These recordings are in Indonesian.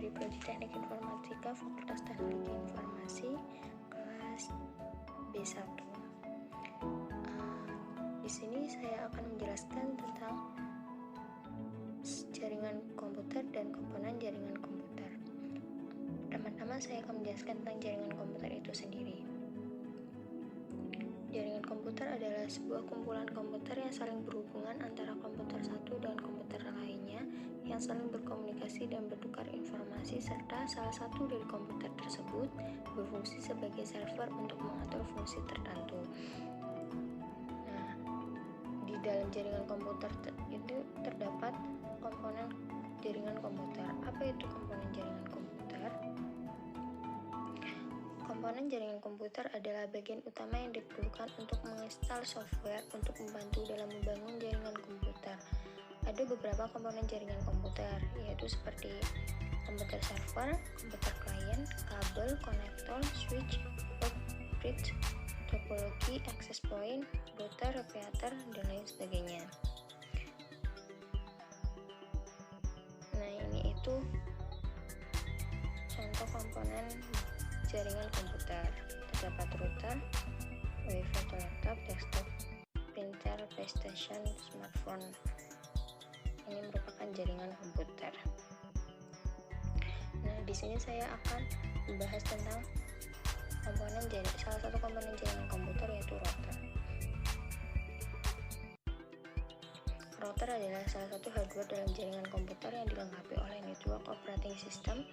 dari Prodi Teknik Informatika Fakultas Teknologi Informasi kelas B1. Di sini saya akan menjelaskan tentang jaringan komputer dan komponen jaringan komputer. Pertama-tama saya akan menjelaskan tentang jaringan komputer itu sendiri. Jaringan komputer adalah sebuah kumpulan komputer yang saling berhubungan antara komputer satu dan komputer lainnya yang saling berkomunikasi dan bertukar informasi, serta salah satu dari komputer tersebut berfungsi sebagai server untuk mengatur fungsi tertentu. Nah, di dalam jaringan komputer itu terdapat komponen jaringan komputer. Apa itu komponen jaringan komputer? Komponen jaringan komputer adalah bagian utama yang diperlukan untuk menginstal software untuk membantu dalam membangun jaringan komputer. Ada beberapa komponen jaringan komputer, yaitu seperti komputer server, komputer klien, kabel, konektor, switch, port, bridge, topologi, access point, router, repeater, dan lain sebagainya. Nah, ini itu contoh komponen jaringan komputer. Terdapat router, WiFi atau laptop, desktop, printer, PlayStation, smartphone. Ini merupakan jaringan komputer. Nah, di sini saya akan membahas tentang salah satu komponen jaringan komputer, yaitu router. Router adalah salah satu hardware dalam jaringan komputer yang dilengkapi oleh network operating system.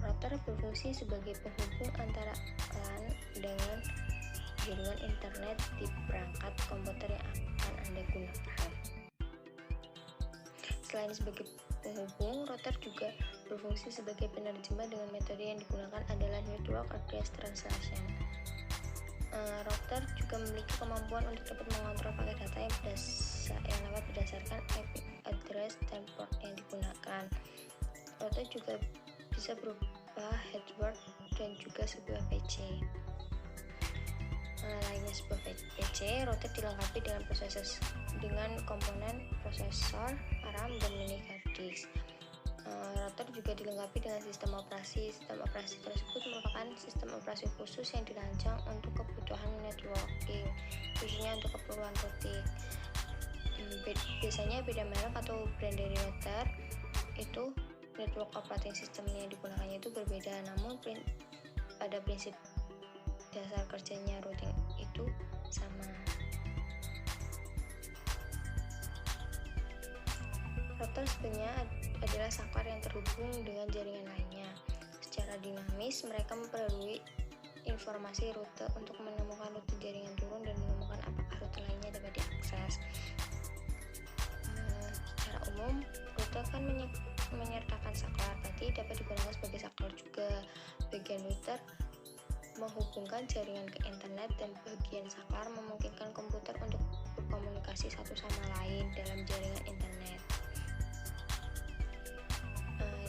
Router berfungsi sebagai penghubung antara LAN dengan jaringan internet di perangkat komputer yang akan Anda gunakan. Selain sebagai penghubung, router juga berfungsi sebagai penerjemah dengan metode yang digunakan adalah Network Address Translation. Router juga memiliki kemampuan untuk dapat mengontrol paket data yang dapat berdasarkan IP address dan port yang digunakan. Router juga bisa berupa hardware dan juga sebuah PC. Lainnya sebuah PC, router dilengkapi dengan komponen prosesor, RAM, dan mini hard disk. Router juga dilengkapi dengan sistem operasi. Sistem operasi tersebut merupakan sistem operasi khusus yang dirancang untuk kebutuhan networking, khususnya untuk keperluan routing. Biasanya beda merek atau brand dari router itu network operating system yang digunakannya itu berbeda, namun pada prinsip dasar kerjanya routing itu sama. Router sebenarnya adalah saklar yang terhubung dengan jaringan lainnya. Secara dinamis, mereka memperbarui informasi rute untuk menemukan rute jaringan turun dan menemukan apakah rute lainnya dapat diakses. Secara umum, router kan menyertakan saklar, berarti dapat digunakan sebagai saklar juga. Bagian router menghubungkan jaringan ke internet, dan bagian saklar memungkinkan komputer untuk berkomunikasi satu sama lain dalam jaringan internet.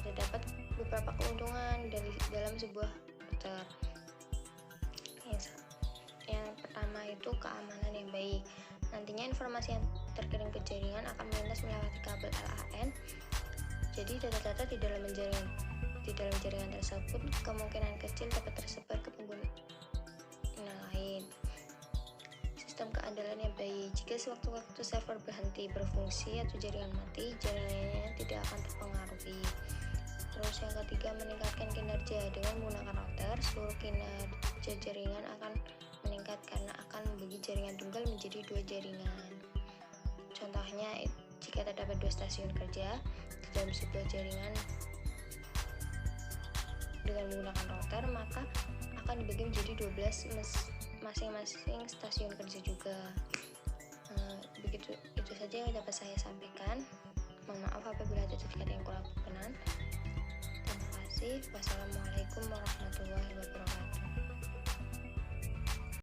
Terdapat beberapa keuntungan dalam sebuah router. Yang pertama itu keamanan yang baik. Nantinya informasi yang terkirim ke jaringan akan melintas melewati kabel LAN. Jadi data-data di dalam jaringan tersebut kemungkinan kecil dapat tersebar ke pengguna lain. Sistem keandalan yang baik. Jika sewaktu-waktu server berhenti berfungsi atau jaringan mati, jaringannya tidak akan terpengaruhi. Terus yang ketiga, meningkatkan kinerja. Dengan menggunakan router, seluruh kinerja jaringan akan meningkat karena akan membagi jaringan tunggal menjadi 2 jaringan. Contohnya, jika terdapat 2 stasiun kerja di dalam sebuah jaringan dengan menggunakan router, maka akan dibagi menjadi 12 masing-masing stasiun kerja juga. Itu saja yang dapat saya sampaikan. Mohon maaf apabila ada kata yang kurang berkenan. Terima kasih. Wassalamualaikum warahmatullahi wabarakatuh.